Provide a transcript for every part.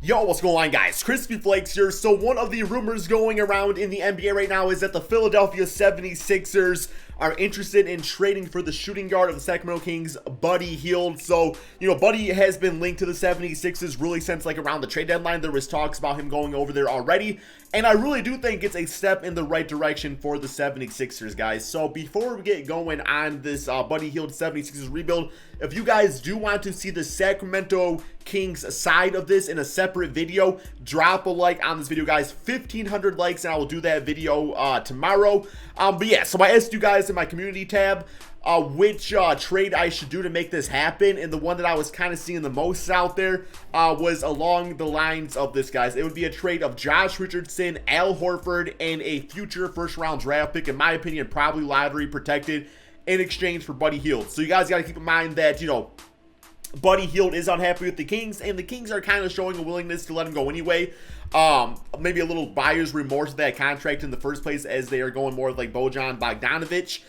Yo, what's going on, guys? Crispy Flakes here. So one of the rumors going around in the NBA right now is that the Philadelphia 76ers are interested in trading for the shooting guard of the Sacramento Kings, Buddy Hield. So, Buddy has been linked to the 76ers really since like around the trade deadline. There was talks about him going over there already. And I really do think it's a step in the right direction for the 76ers, guys. So before we get going on this Buddy Hield 76ers rebuild, if you guys do want to see the Sacramento Kings side of this in a separate video, drop a like on this video, guys. 1,500 likes and I will do that video tomorrow. But yeah, so I asked you guys in my community tab which trade I should do to make this happen, and the one that I was kind of seeing the most out there was along the lines of this, guys. It would be a trade of Josh Richardson, Al Horford, and a future first-round draft pick, in my opinion, probably lottery protected, in exchange for Buddy Hield. So you guys got to keep in mind that, Buddy Hield is unhappy with the Kings, and the Kings are kind of showing a willingness to let him go anyway. Maybe a little buyer's remorse of that contract in the first place, as they are going more like Bojan Bogdanovic,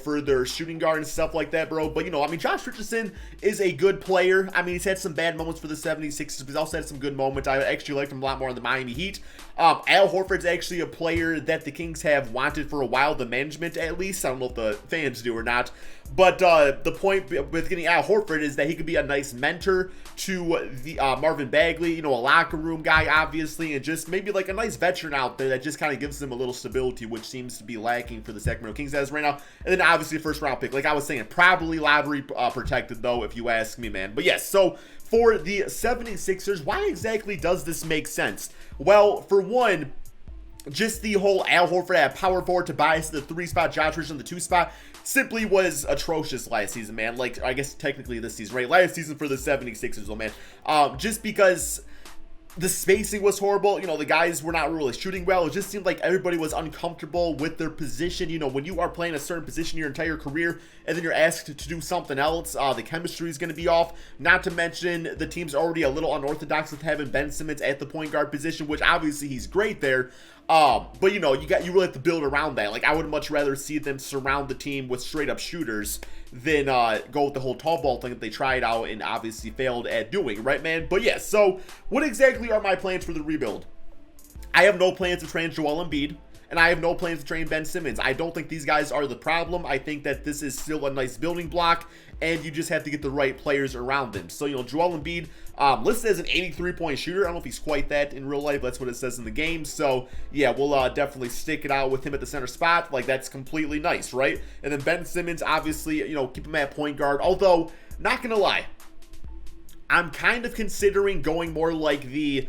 for their shooting guard and stuff like that, bro. But, Josh Richardson is a good player. He's had some bad moments for the 76ers, but he's also had some good moments. I actually liked him a lot more on the Miami Heat. Al Horford's actually a player that the Kings have wanted for a while, the management at least. I don't know if the fans do or not. But the point with getting Al Horford is that he could be a nice mentor to the Marvin Bagley, a locker room guy, obviously, and just maybe like a nice veteran out there that just kind of gives them a little stability, which seems to be lacking for the Sacramento Kings as right now. And then obviously a first round pick, like I was saying, probably lottery protected though, if you ask me, man. But yes, so for the 76ers, why exactly does this make sense? Well, for one, just the whole Al Horford at power forward to Tobias the 3 spot, Josh Richardson the 2 spot, simply was atrocious last season, man. Like, I guess technically this season, right? Last season for the 76ers, though, man. Just because the spacing was horrible. The guys were not really shooting well. It just seemed like everybody was uncomfortable with their position. When you are playing a certain position your entire career and then you're asked to do something else, the chemistry is going to be off. Not to mention the team's already a little unorthodox with having Ben Simmons at the point guard position, which obviously he's great there. But you really have to build around that. Like, I would much rather see them surround the team with straight up shooters than go with the whole tall ball thing that they tried out and obviously failed at doing, right, man? But yeah, so what exactly are my plans for the rebuild? I have no plans to train Joel Embiid, and I have no plans to train Ben Simmons. I don't think these guys are the problem. I think that this is still a nice building block, and you just have to get the right players around them. So, Joel Embiid, listed as an 83-point shooter. I don't know if he's quite that in real life. That's what it says in the game. So, yeah, we'll definitely stick it out with him at the center spot. Like, that's completely nice, right? And then Ben Simmons, obviously, keep him at point guard. Although, not going to lie, I'm kind of considering going more like the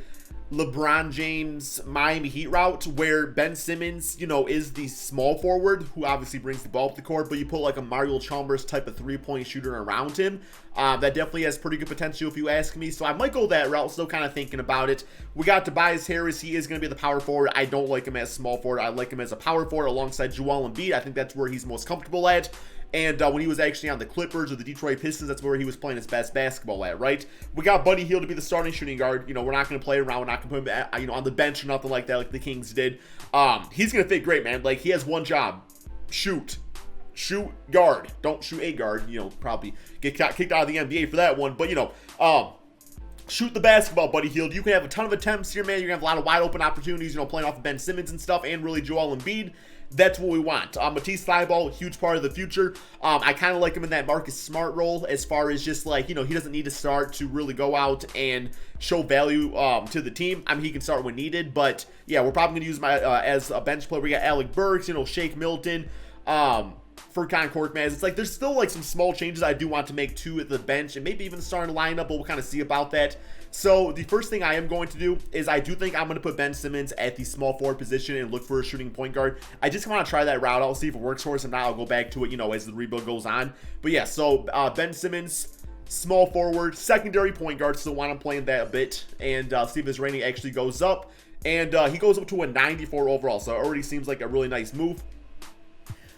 LeBron James Miami Heat route, where Ben Simmons, is the small forward who obviously brings the ball up the court, but you put like a Mario Chalmers type of 3-point shooter around him. That definitely has pretty good potential if you ask me. So I might go that route, still kind of thinking about it. We got Tobias Harris. He is going to be the power forward. I don't like him as small forward. I like him as a power forward alongside Joel Embiid. I think that's where he's most comfortable at. And when he was actually on the Clippers or the Detroit Pistons, that's where he was playing his best basketball at, right? We got Buddy Hield to be the starting shooting guard. We're not going to play around. We're not going to put him on the bench or nothing like that like the Kings did. He's going to fit great, man. Like, he has one job. Shoot guard. Don't shoot a guard. Probably get kicked out of the NBA for that one. But, shoot the basketball, Buddy Hield. You can have a ton of attempts here, man. You're going to have a lot of wide open opportunities, playing off of Ben Simmons and stuff, and really Joel Embiid. That's what we want. Matisse Thybulle, huge part of the future. I kind of like him in that Marcus Smart role, as far as just like, he doesn't need to start to really go out and show value to the team. He can start when needed, but yeah, we're probably going to use him as a bench player. We got Alec Burks, Shake Milton, Furkan Korkmaz. It's like there's still like some small changes I do want to make to the bench, and maybe even starting to line up, but we'll kind of see about that. So the first thing I am going to do is I do think I'm going to put Ben Simmons at the small forward position and look for a shooting point guard. I just want to try that route. I'll see if it works for us, and now I'll go back to it, as the rebuild goes on. But yeah, so Ben Simmons, small forward, secondary point guard. Still want him playing that a bit, and see if his rating actually goes up. And he goes up to a 94 overall, so it already seems like a really nice move.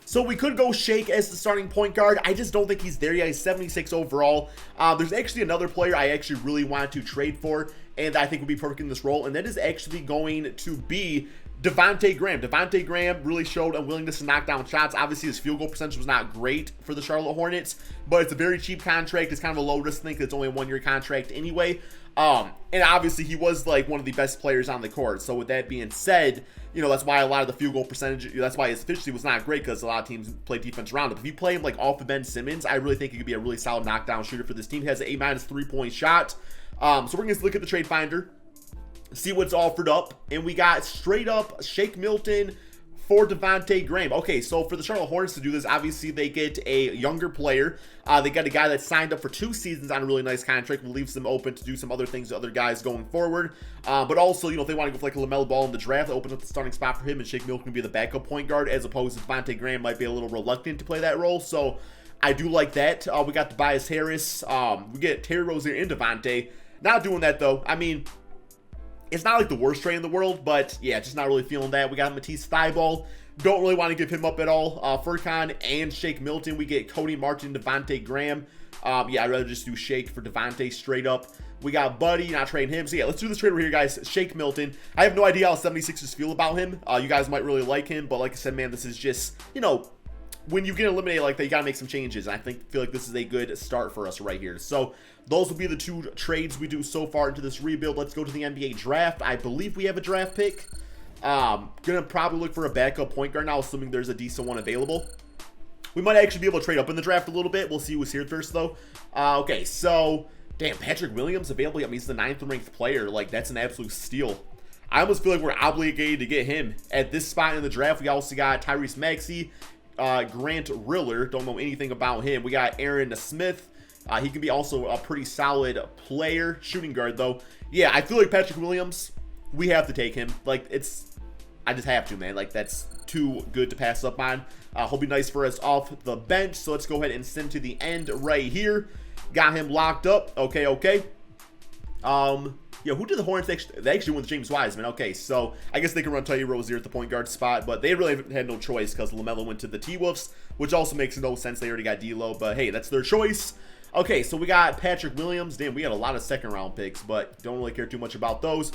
So we could go Shake as the starting point guard. I just don't think he's there yet. He's 76 overall. There's actually another player I actually really want to trade for, and I think would be perfect in this role, and that is actually going to be Devontae Graham. Devontae Graham really showed a willingness to knock down shots. Obviously, his field goal percentage was not great for the Charlotte Hornets, but it's a very cheap contract. It's kind of a low-risk thing because it's only a one-year contract anyway. And obviously, he was like one of the best players on the court. So with that being said, you know, that's why a lot of the field goal percentage, that's why his efficiency was not great because a lot of teams play defense around him. If you play him like off of Ben Simmons, I really think he could be a really solid knockdown shooter for this team. He has an A- 3-point shot. So we're going to look at the trade finder, see what's offered up, and we got straight up Shake Milton for Devontae Graham. Okay, so for the Charlotte Hornets to do this, obviously they get a younger player. They got a guy that signed up for 2 seasons on a really nice contract, leaves them open to do some other things to other guys going forward. But also, you know, if they want to go for like a LaMelo Ball in the draft, open up the starting spot for him, and Shake Milton can be the backup point guard, as opposed to Devontae Graham might be a little reluctant to play that role. So I do like that. We got Tobias Harris. We get Terry Rozier and Devontae. Not doing that though. I mean, it's not like the worst trade in the world, but yeah, just not really feeling that. We got Matisse Thybulle. Don't really want to give him up at all. Furkan and Shake Milton. We get Cody Martin, Devontae Graham. Yeah, I'd rather just do Shake for Devontae straight up. We got Buddy, not trading him. So yeah, let's do this trade over here, guys. Shake Milton. I have no idea how 76ers feel about him. You guys might really like him, but like I said, man, this is just, you know, when you get eliminated like that, you got to make some changes. And I feel like this is a good start for us right here. So those will be the 2 trades we do so far into this rebuild. Let's go to the NBA draft. I believe we have a draft pick. Gonna probably look for a backup point guard now, assuming there's a decent one available. We might actually be able to trade up in the draft a little bit. We'll see who's here first, though. Okay, so, damn, Patrick Williams available. I mean, he's the 9th ranked player. Like, that's an absolute steal. I almost feel like we're obligated to get him at this spot in the draft. We also got Tyrese Maxey, Grant Riller. Don't know anything about him. We got Aaron Smith. He can be also a pretty solid player. Shooting guard, though. Yeah, I feel like Patrick Williams, we have to take him. Like, I just have to, man. Like, that's too good to pass up on. He'll be nice for us off the bench. So let's go ahead and send to the end right here. Got him locked up. Okay, okay. Yeah, who did the Hornets actually? They actually went with James Wiseman. Okay, so I guess they can run Terry Rozier at the point guard spot, but they really had no choice because LaMelo went to the T-Wolves, which also makes no sense. They already got D'Lo, but hey, that's their choice. Okay, so we got Patrick Williams. Damn, we had a lot of second-round picks, but don't really care too much about those.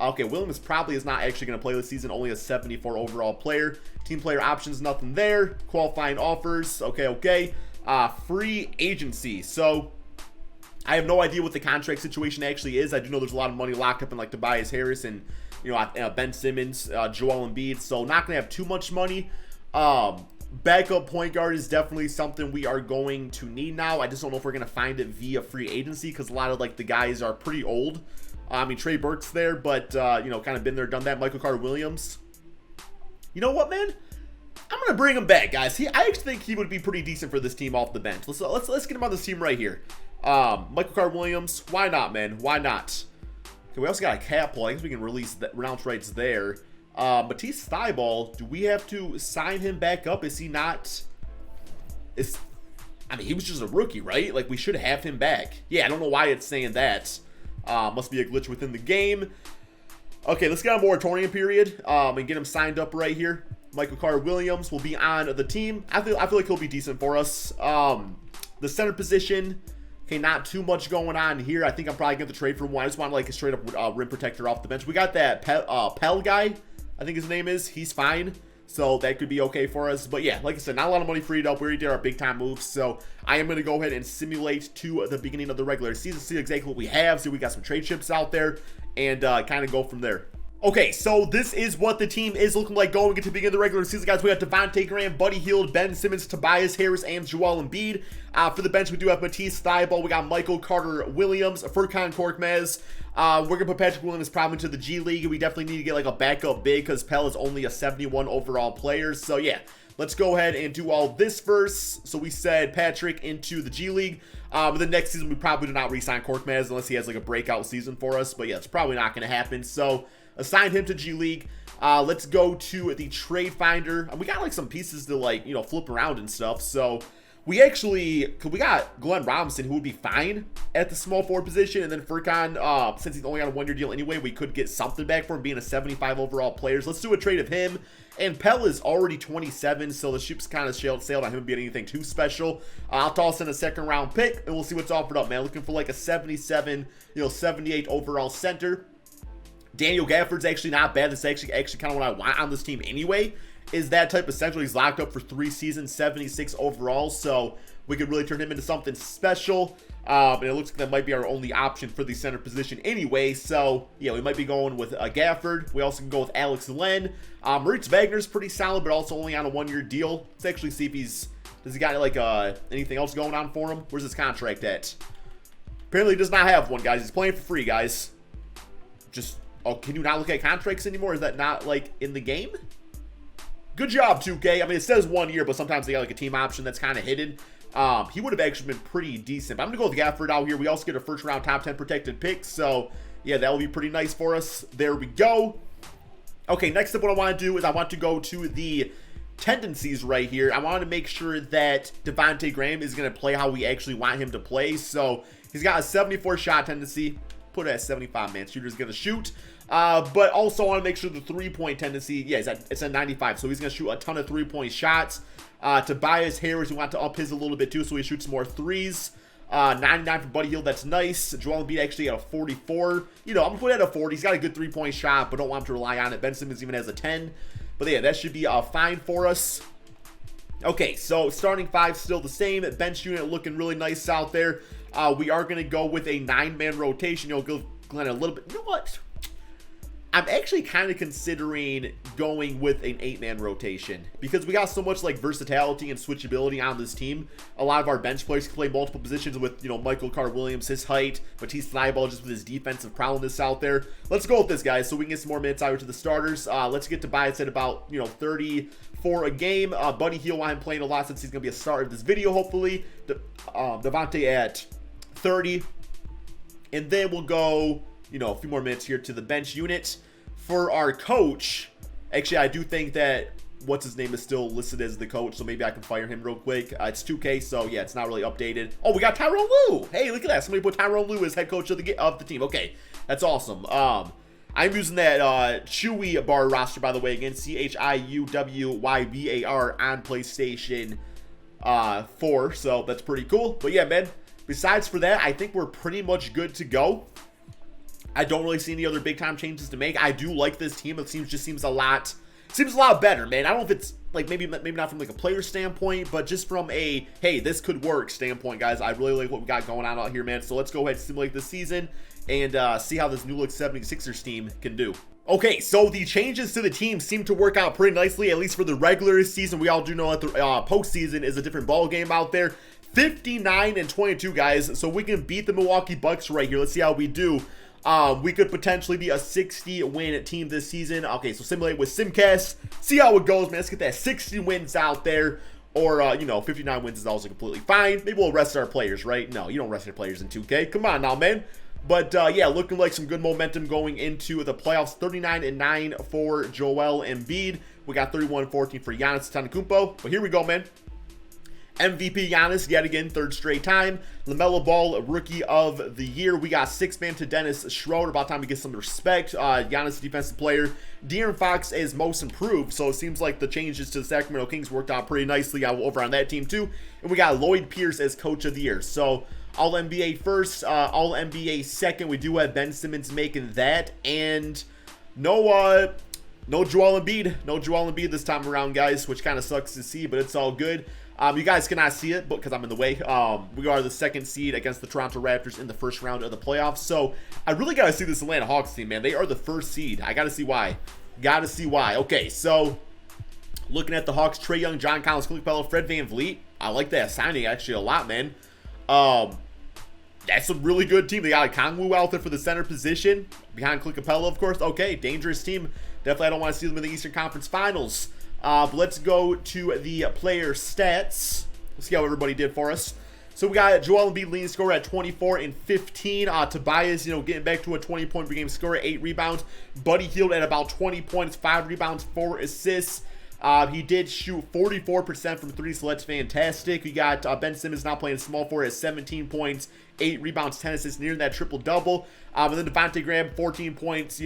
Okay, Williams probably is not actually going to play this season. Only a 74 overall player. Team player options, nothing there. Qualifying offers. Okay, okay. Free agency. So I have no idea what the contract situation actually is. I do know there's a lot of money locked up in like Tobias Harris and, you know, Ben Simmons, Joel Embiid. So not going to have too much money. Backup point guard is definitely something we are going to need now. I just don't know if we're going to find it via free agency because a lot of like the guys are pretty old. I mean, Trey Burke's there, but, you know, kind of been there, done that. Michael Carter-Williams. You know what, man? I'm going to bring him back, guys. I actually think he would be pretty decent for this team off the bench. Let's get him on this team right here. Michael Carter-Williams. Why not, man? Why not? Okay, we also got a cap pull. I guess we can release that renounce rights there. Matisse Thybulle, do we have to sign him back up? Is he not... I mean, he was just a rookie, right? Like, we should have him back. Yeah, I don't know why it's saying that. Must be a glitch within the game. Okay, let's get on a moratorium period and get him signed up right here. Michael Carter-Williams will be on the team. I feel like he'll be decent for us. The center position, okay, not too much going on here. I think I'm probably going to trade for one. I just want like a straight up rim protector off the bench. We got that Pell guy, I think his name is. He's fine. So that could be okay for us. But yeah, like I said, not a lot of money freed up. We already did our big time moves. So I am going to go ahead and simulate to the beginning of the regular season. See exactly what we have. See we got some trade chips out there. And kind of go from there. Okay, so this is what the team is looking like going into the beginning of the regular season, guys. We got Devontae Graham, Buddy Hield, Ben Simmons, Tobias Harris, and Joel Embiid. For the bench, we do have Matisse Thybulle. We got Michael Carter-Williams, Furkan Korkmaz. We're going to put Patrick Williams probably into the G League. We definitely need to get like a backup big because Pell is only a 71 overall player. So yeah, let's go ahead and do all this first. So we said Patrick into the G League. But the next season, we probably do not re-sign Korkmaz unless he has like a breakout season for us. But yeah, it's probably not going to happen. So assign him to G League. Let's go to the trade finder. We got like some pieces to like, you know, flip around and stuff. So We got Glenn Robinson, who would be fine at the small forward position, and then Furkan, since he's only on a 1-year deal anyway, we could get something back for him being a 75 overall player. So let's do a trade of him. And Pell is already 27, so the ship's kind of sailed on him being anything too special. I'll toss in a 2nd-round pick, and we'll see what's offered up, man. Looking for like a 77, 78 overall center. Daniel Gafford's actually not bad. That's actually kind of what I want on this team anyway, is that type of center. He's locked up for 3 seasons, 76 overall, so we could really turn him into something special. And it looks like that might be our only option for the center position anyway. So, yeah, we might be going with Gafford. We also can go with Alex Len. Moritz Wagner's pretty solid, but also only on a 1-year deal. Let's actually see if does he got, like, anything else going on for him? Where's his contract at? Apparently he does not have one, guys. He's playing for free, guys. Oh, can you not look at contracts anymore? Is that not, like, in the game? Good job, 2K. I mean, it says 1 year, but sometimes they got, like, a team option that's kind of hidden. He would have actually been pretty decent. But I'm going to go with Gafford out here. We also get a 1st-round top 10 protected pick. So, yeah, that will be pretty nice for us. There we go. Okay, next up what I want to do is I want to go to the tendencies right here. I want to make sure that Devontae Graham is going to play how we actually want him to play. So, he's got a 74 shot tendency. Put it at 75, man. Shooter's going to shoot. But also I want to make sure the 3-point tendency, yeah, it's at 95. So, he's going to shoot a ton of 3-point shots. Tobias Harris, we want to up his a little bit too, so he shoots more 3s. 99 for Buddy Hield, that's nice. Joel Embiid actually at a 44. I'm going to put it at a 40. He's got a good 3-point shot, but don't want him to rely on it. Ben Simmons even has a 10. But yeah, that should be fine for us. Okay, so starting 5 still the same. Bench unit looking really nice out there. We are going to go with a 9-man rotation. Give Glenn a little bit. You know what? I'm actually kind of considering going with an 8-man rotation because we got so much like versatility and switchability on this team. A lot of our bench players can play multiple positions with, Michael Carter-Williams, his height, Matisse Thybulle just with his defensive prowess out there. Let's go with this, guys, so we can get some more minutes out to the starters. Let's get Tobias at about, 34 a game. Buddy Hield, want him playing a lot since he's going to be a starter of this video, hopefully. Devontae at 30. And then we'll go, a few more minutes here to the bench unit. For our coach, actually, I do think that what's-his-name is still listed as the coach, so maybe I can fire him real quick. It's 2K, so yeah, it's not really updated. Oh, we got Tyronn Lue. Hey, look at that. Somebody put Tyronn Lue as head coach of the team. Okay, that's awesome. I'm using that Chewy bar roster, by the way, again, CHIUWYBAR on PlayStation 4, so that's pretty cool. But yeah, man, besides for that, I think we're pretty much good to go. I don't really see any other big time changes to make. I do like this team. It seems a lot better, man. I don't know if it's like maybe not from like a player standpoint, but just from a hey, this could work standpoint, guys. I really like what we got going on out here, man. So let's go ahead and simulate this season and see how this new look 76ers team can do. Okay, so the changes to the team seem to work out pretty nicely, at least for the regular season. We all do know that the postseason is a different ball game out there. 59-22, guys. So we can beat the Milwaukee Bucks right here. Let's see how we do. We could potentially be a 60-win team this season. Okay, so simulate with Simcast. See how it goes, man. Let's get that 60 wins out there. Or, 59 wins is also completely fine. Maybe we'll rest our players, right? No, you don't rest your players in 2K. Come on now, man. But, yeah, looking like some good momentum going into the playoffs. 39-9 for Joel Embiid. We got 31-14 for Giannis Antetokounmpo. But here we go, man. MVP Giannis, yet again, 3rd straight time. LaMelo Ball, Rookie of the Year. We got 6-man to Dennis Schroeder. About time we get some respect. Giannis, defensive player. De'Aaron Fox is most improved. So it seems like the changes to the Sacramento Kings worked out pretty nicely over on that team, too. And we got Lloyd Pierce as Coach of the Year. So All-NBA first, All-NBA second. We do have Ben Simmons making that. And no Joel Embiid. No Joel Embiid this time around, guys, which kind of sucks to see, but it's all good. You guys cannot see it because I'm in the way. We are the 2nd seed against the Toronto Raptors in the 1st round of the playoffs. So I really got to see this Atlanta Hawks team, man. They are the 1st seed. I got to see why. Okay, so looking at the Hawks, Trae Young, John Collins, Clint Capella, Fred VanVleet. I like that signing actually a lot, man. That's a really good team. They got a Kongwu out there for the center position. Behind Clint Capella, of course. Okay, dangerous team. Definitely I don't want to see them in the Eastern Conference Finals. But let's go to the player stats. Let's see how everybody did for us. So we got Joel Embiid leading scorer at 24 and 15. Tobias, getting back to a 20-point per game scorer, 8 rebounds. Buddy Hield at about 20 points, 5 rebounds, 4 assists. He did shoot 44% from three, so that's fantastic. We got Ben Simmons now playing small forward at 17 points, 8 rebounds, 10 assists, nearing that triple-double. And then Devontae Graham, 14 points,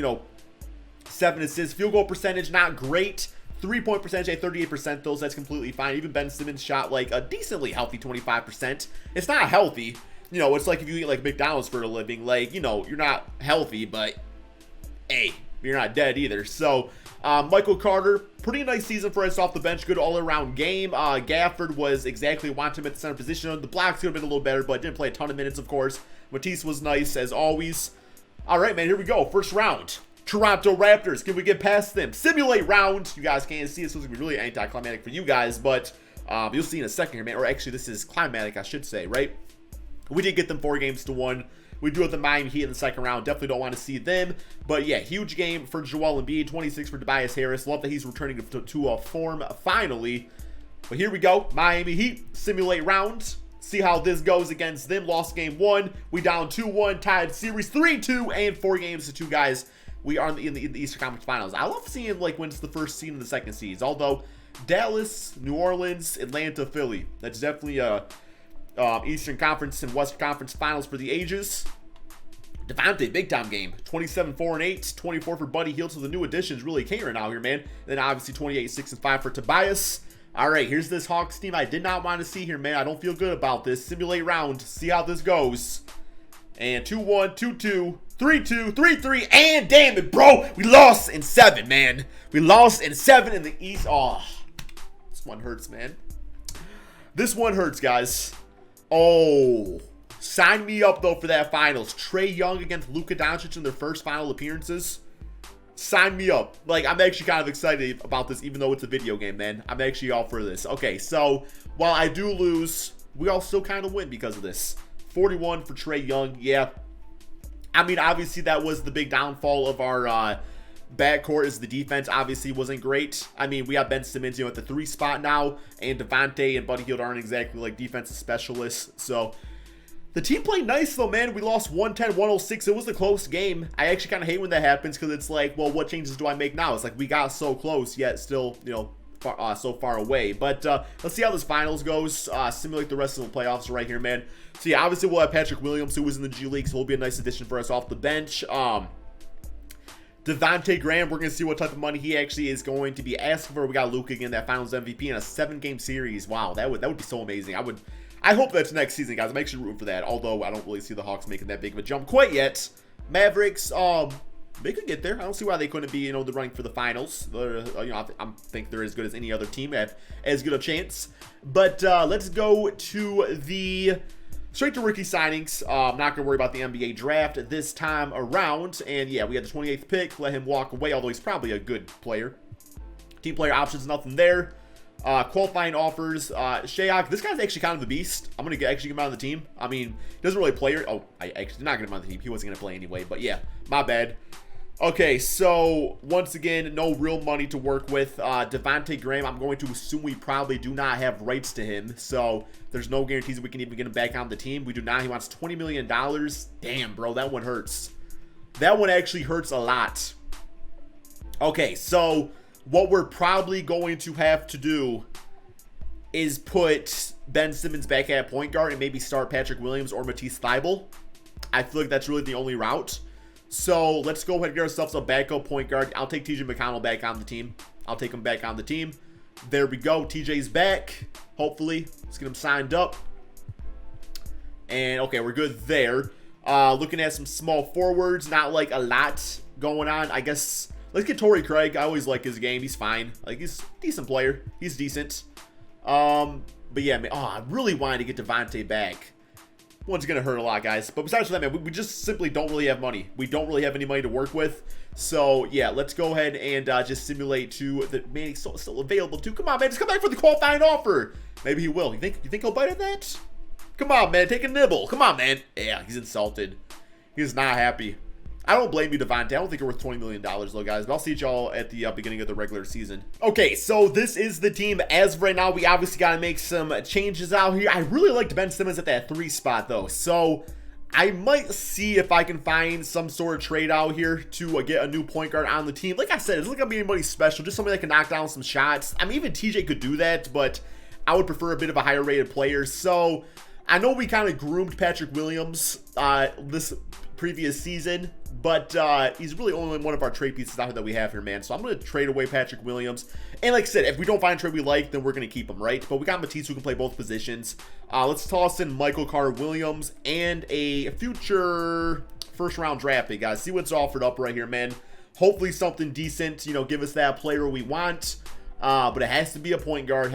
7 assists. Field goal percentage, not great. 3-point percentage at 38%, though, so that's completely fine. Even Ben Simmons shot like a decently healthy 25%. It's not healthy. It's like if you eat like McDonald's for a living, like, you're not healthy, but hey, you're not dead either. So, Michael Carter, pretty nice season for us off the bench. Good all-around game. Gafford was exactly want him at the center position. The blocks could have been a little better, but didn't play a ton of minutes, of course. Matisse was nice, as always. All right, man, here we go. First round. Toronto Raptors. Can we get past them? Simulate round. You guys can't see it, so it's going to be really anticlimactic for you guys, but you'll see in a second here, man. Or actually, this is climatic, I should say, right? We did get them 4-1. We do have the Miami Heat in the second round. Definitely don't want to see them. But yeah, huge game for Joel Embiid. 26 for Tobias Harris. Love that he's returning to a form finally. But here we go. Miami Heat. Simulate round. See how this goes against them. Lost game 1. We down 2-1. Tied series 3-2. And 4-2, guys. We are in the Eastern Conference Finals. I love seeing like when it's the first seed and the second seeds. Although Dallas, New Orleans, Atlanta, Philly. That's definitely Eastern Conference and Western Conference Finals for the ages. Devontae, big time game. 27, 4 and 8, 24 for Buddy Hield. So the new additions really catering out here, man. Then obviously 28, 6 and 5 for Tobias. All right, here's this Hawks team I did not want to see here, man. I don't feel good about this. Simulate round. See how this goes. And 2-1, 2-2, 3-2, 3-3, and damn it, bro. We lost in 7, man. We lost in 7 in the East. Oh, this one hurts, man. This one hurts, guys. Oh, sign me up, though, for that finals. Trae Young against Luka Doncic in their first final appearances. Sign me up. Like, I'm actually kind of excited about this, even though it's a video game, man. I'm actually all for this. Okay, so while I do lose, we all still kind of win because of this. 41 for Trae Young. Yeah. I mean, obviously, that was the big downfall of our backcourt, is the defense obviously wasn't great. I mean, we have Ben Simmons, at the 3 spot now, and Devontae and Buddy Hield aren't exactly like defensive specialists. So the team played nice, though, man. We lost 110-106. It was a close game. I actually kind of hate when that happens because it's like, well, what changes do I make now? It's like we got so close, yet still, so far away. But let's see how this finals goes. Simulate the rest of the playoffs right here, man. So yeah, obviously we'll have Patrick Williams, who was in the G League, so he'll be a nice addition for us off the bench. Devontae Graham, we're going to see what type of money he actually is going to be asking for. We got Luka again, that Finals MVP in a 7-game series. Wow, that would be so amazing. I hope that's next season, guys. I'm actually rooting for that, although I don't really see the Hawks making that big of a jump quite yet. Mavericks, they could get there. I don't see why they couldn't be, the running for the finals. I think they're as good as any other team, have as good a chance. But let's go to the straight to rookie signings. I'm not going to worry about the NBA draft this time around. And yeah, we had the 28th pick. Let him walk away, although he's probably a good player. Team player options, nothing there. Qualifying offers. Shayok, this guy's actually kind of the beast. I'm going to actually get him out of the team. I mean, he doesn't really play. I actually did not get him on the team. He wasn't going to play anyway. But yeah, my bad. Okay, so once again, no real money to work with. Devontae Graham, I'm going to assume we probably do not have rights to him. So there's no guarantees that we can even get him back on the team. We do not. He wants $20 million. Damn, bro, that one hurts. That one actually hurts a lot. Okay, so what we're probably going to have to do is put Ben Simmons back at point guard and maybe start Patrick Williams or Matisse Thybulle. I feel like that's really the only route. So let's go ahead and get ourselves a backup point guard. I'll take TJ McConnell back on the team. I'll take him back on the team. There we go. TJ's back. Hopefully. Let's get him signed up. And okay, we're good there. Looking at some small forwards. Not like a lot going on. I guess let's get Torrey Craig. I always like his game. He's fine. Like, he's a decent player. He's decent. But yeah, man. I really wanted to get Devontae back. One's going to hurt a lot, guys. But besides that, man, we just simply don't really have money. We don't really have any money to work with. So, yeah, let's go ahead and just simulate to the man he's still available to. Come on, man. Just come back for the qualifying offer. Maybe he will. You think he'll bite at that? Come on, man. Take a nibble. Come on, man. Yeah, he's insulted. He's not happy. I don't blame you, Devontae. I don't think you're worth $20 million, though, guys. But I'll see y'all at the beginning of the regular season. Okay, so this is the team. As of right now, we obviously got to make some changes out here. I really liked Ben Simmons at that 3 spot, though. So I might see if I can find some sort of trade out here to get a new point guard on the team. Like I said, it's not going to be anybody special, just somebody that can knock down some shots. I mean, even TJ could do that, but I would prefer a bit of a higher rated player. So I know we kind of groomed Patrick Williams this previous season, but he's really only one of our trade pieces out here that we have here, man. So I'm going to trade away Patrick Williams. And like I said, if we don't find a trade we like, then we're going to keep him, right? But we got Matisse who can play both positions. Let's toss in Michael Carter-Williams and a future first-round draft pick, guys. See what's offered up right here, man. Hopefully something decent, give us that player we want. But it has to be a point guard,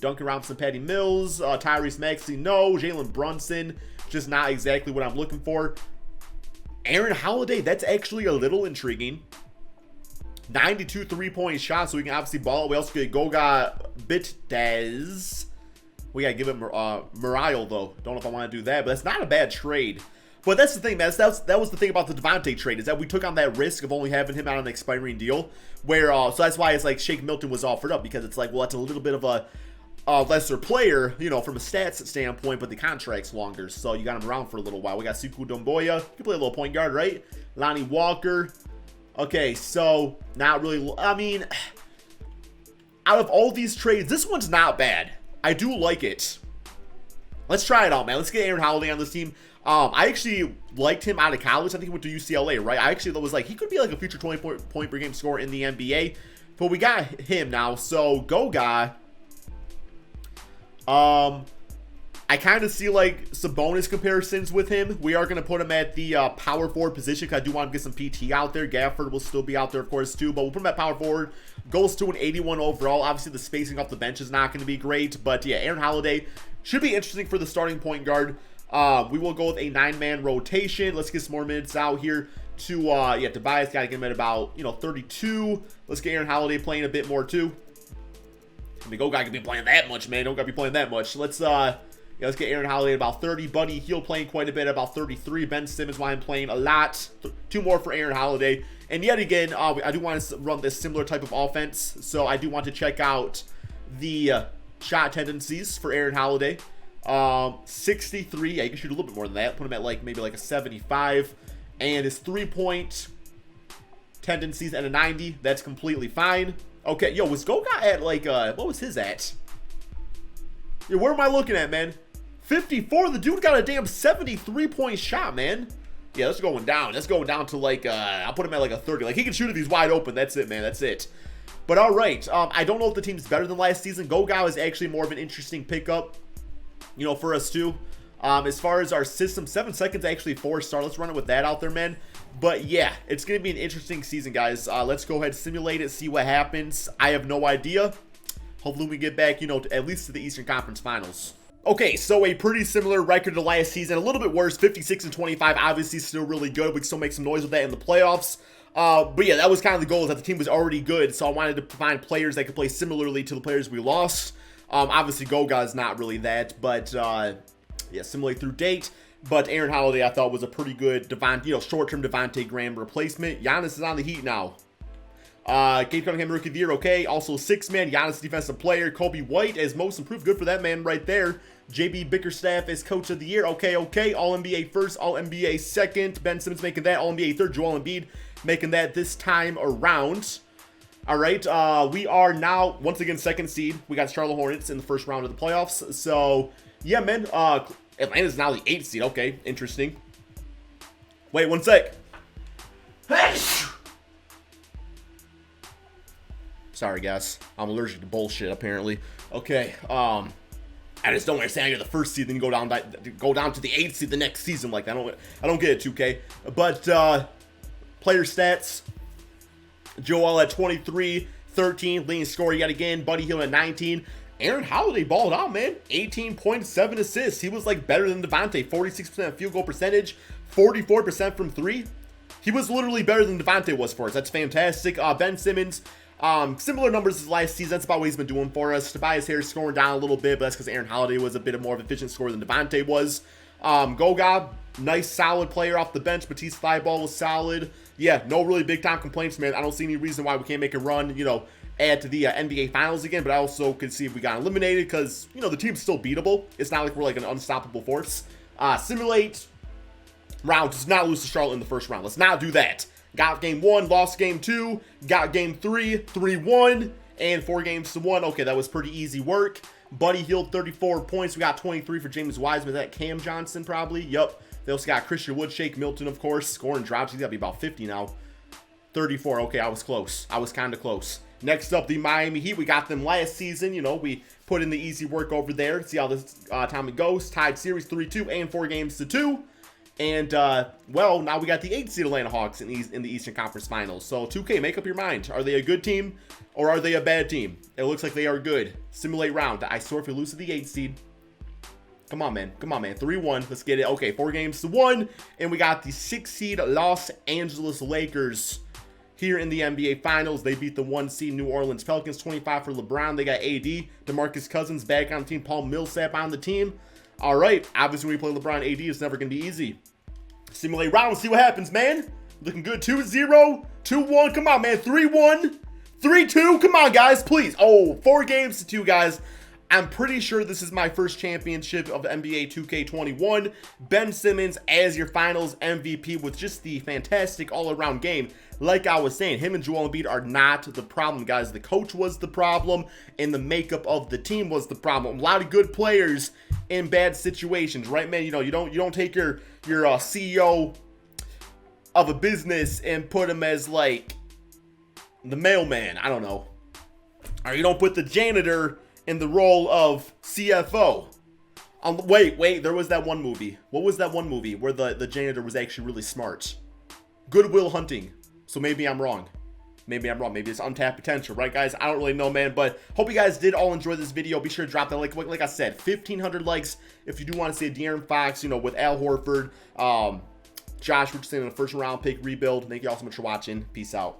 Duncan Robinson, Patty Mills, Tyrese Maxey, no. Jalen Brunson, just not exactly what I'm looking for. Aaron Holiday, that's actually a little intriguing. 92 3-point shots, so we can obviously ball it. We also get Goga Bitdez. We got to give it Muriel, though. Don't know if I want to do that, but that's not a bad trade. But that's the thing, man. That was the thing about the Devontae trade, is that we took on that risk of only having him out on an expiring deal. Where so that's why it's like Shake Milton was offered up, because it's like, well, that's a little bit of a lesser player, from a stats standpoint, but the contract's longer, so you got him around for a little while. We got Siku Domboya. You can play a little point guard, right? Lonnie Walker. Okay, so not really. I mean, out of all these trades, this one's not bad. I do like it. Let's try it out, man. Let's get Aaron Holiday on this team. I actually liked him out of college. I think he went to UCLA, right? I actually was like, he could be like a future 20-point per game scorer in the NBA. But we got him now. So, go guy. I kind of see like some bonus comparisons with him. We are going to put him at the power forward position, because I do want to get some PT out there. Gafford will still be out there, of course, too. But we'll put him at power forward. Goes to an 81 overall. Obviously, the spacing off the bench is not going to be great. But yeah, Aaron Holiday should be interesting for the starting point guard. We will go with a 9-man rotation. Let's get some more minutes out here to, Tobias. Got to get him at about, 32. Let's get Aaron Holiday playing a bit more, too. I mean, go guy could be playing that much, man. Don't gotta be playing that much. Let's get Aaron Holiday at about 30. Buddy Hield playing quite a bit at about 33. Ben Simmons, why I'm playing a lot. 2 more for Aaron Holiday. And yet again, I do want to run this similar type of offense. So I do want to check out the shot tendencies for Aaron Holiday. 63. Yeah, you can shoot a little bit more than that. Put him at maybe a 75. And his 3-point tendencies at a 90. That's completely fine. Okay, yo, was Goga at what was his at? Yeah, where am I looking at, man? 54. The dude got a damn 73-point shot, man. Yeah, that's going down. That's going down to I'll put him at a 30. He can shoot if he's wide open. That's it, man. That's it. But all right. I don't know if the team's better than last season. Goga is actually more of an interesting pickup, for us too. As far as our system, 7 seconds actually 4-star. Let's run it with that out there, man. But yeah, it's going to be an interesting season, guys. Let's go ahead and simulate it, see what happens. I have no idea. Hopefully we get back, at least to the Eastern Conference Finals. Okay, so a pretty similar record to last season. A little bit worse, 56-25. Obviously still really good. We can still make some noise with that in the playoffs. But yeah, that was kind of the goal, is that the team was already good. So I wanted to find players that could play similarly to the players we lost. Obviously Goga is not really that, but yeah, simulate through date. But Aaron Holiday, I thought, was a pretty good short-term Devontae Graham replacement. Giannis is on the Heat now. Gabe Cunningham, Rookie of the Year, okay. Also, 6-man, Giannis defensive player. Kobe White as most improved, good for that man right there. JB Bickerstaff as Coach of the Year, okay. All-NBA first, All-NBA second. Ben Simmons making that, All-NBA third. Joel Embiid making that this time around. All right, we are now, once again, 2nd seed. We got Charlotte Hornets in the first round of the playoffs. So, yeah, man, Atlanta's now the 8th seed. Okay, interesting. Wait, 1 sec. Sorry, guys. I'm allergic to bullshit, apparently. Okay, I just don't understand. You're the 1st seed, then you go down to the 8th seed the next season. Like, I don't get it, 2K. But player stats: Joel at 23, 13, leading scorer yet again. Buddy Hield at 19. Aaron Holiday balled out, man. 18.7 assists. He was better than Devontae. 46% field goal percentage, 44% from 3. He was literally better than Devontae was for us. That's fantastic. Ben Simmons, similar numbers as last season. That's about what he's been doing for us. Tobias Harris scoring down a little bit, but that's because Aaron Holiday was a bit more of an efficient scorer than Devontae was. Goga, nice, solid player off the bench. Matisse Thybulle was solid. Yeah, no really big-time complaints, man. I don't see any reason why we can't make a run, add to the NBA Finals again, but I also could see if we got eliminated, because, the team's still beatable. It's not like we're an unstoppable force. Simulate round does not lose to Charlotte in the first round. Let's not do that. Got game 1, lost game 2, got game 3, 3-1, and 4 games to 1. Okay, that was pretty easy work. Buddy Hield 34 points. We got 23 for James Wiseman. Is that Cam Johnson probably? Yup. They also got Christian Wood, Shake Milton, of course. Scoring drops. He's got to be about 50 now. 34. Okay, I was close. I was kind of close. Next up, the Miami Heat. We got them last season. You know, we put in the easy work over there. See how this time it goes. Tied series 3-2 and 4 games to 2. And, well, now we got the 8th seed Atlanta Hawks in the Eastern Conference Finals. So, 2K, make up your mind. Are they a good team or are they a bad team? It looks like they are good. Simulate round. I swear if we lose to the 8th seed. Come on, man. Come on, man. 3-1. Let's get it. Okay, 4 games to 1. And we got the 6th seed Los Angeles Lakers here in the NBA Finals. They beat the 1 seed New Orleans Pelicans. 25 for LeBron. They got AD. DeMarcus Cousins back on the team. Paul Millsap on the team. All right. Obviously, when we play LeBron, AD, it's never going to be easy. Simulate round. See what happens, man. Looking good. 2-0. 2-1. Come on, man. 3-1. 3-2. Come on, guys. Please. Oh, 4 games to 2, guys. I'm pretty sure this is my first championship of the NBA 2K21. Ben Simmons as your finals MVP with just the fantastic all-around game. Like I was saying, him and Joel Embiid are not the problem, guys. The coach was the problem, and the makeup of the team was the problem. A lot of good players in bad situations, right, man? You know, you don't take your CEO of a business and put him as like the mailman. I don't know. Or you don't put the janitor in the role of CFO. Wait, there was that one movie. What was that one movie where the janitor was actually really smart? Good Will Hunting. So maybe I'm wrong. Maybe I'm wrong. Maybe it's untapped potential, right, guys? I don't really know, man, but hope you guys did all enjoy this video. Be sure to drop that like I said, 1,500 likes if you do want to see a De'Aaron Fox, you know, with Al Horford, Josh Richardson in the first round pick rebuild. Thank you all so much for watching. Peace out.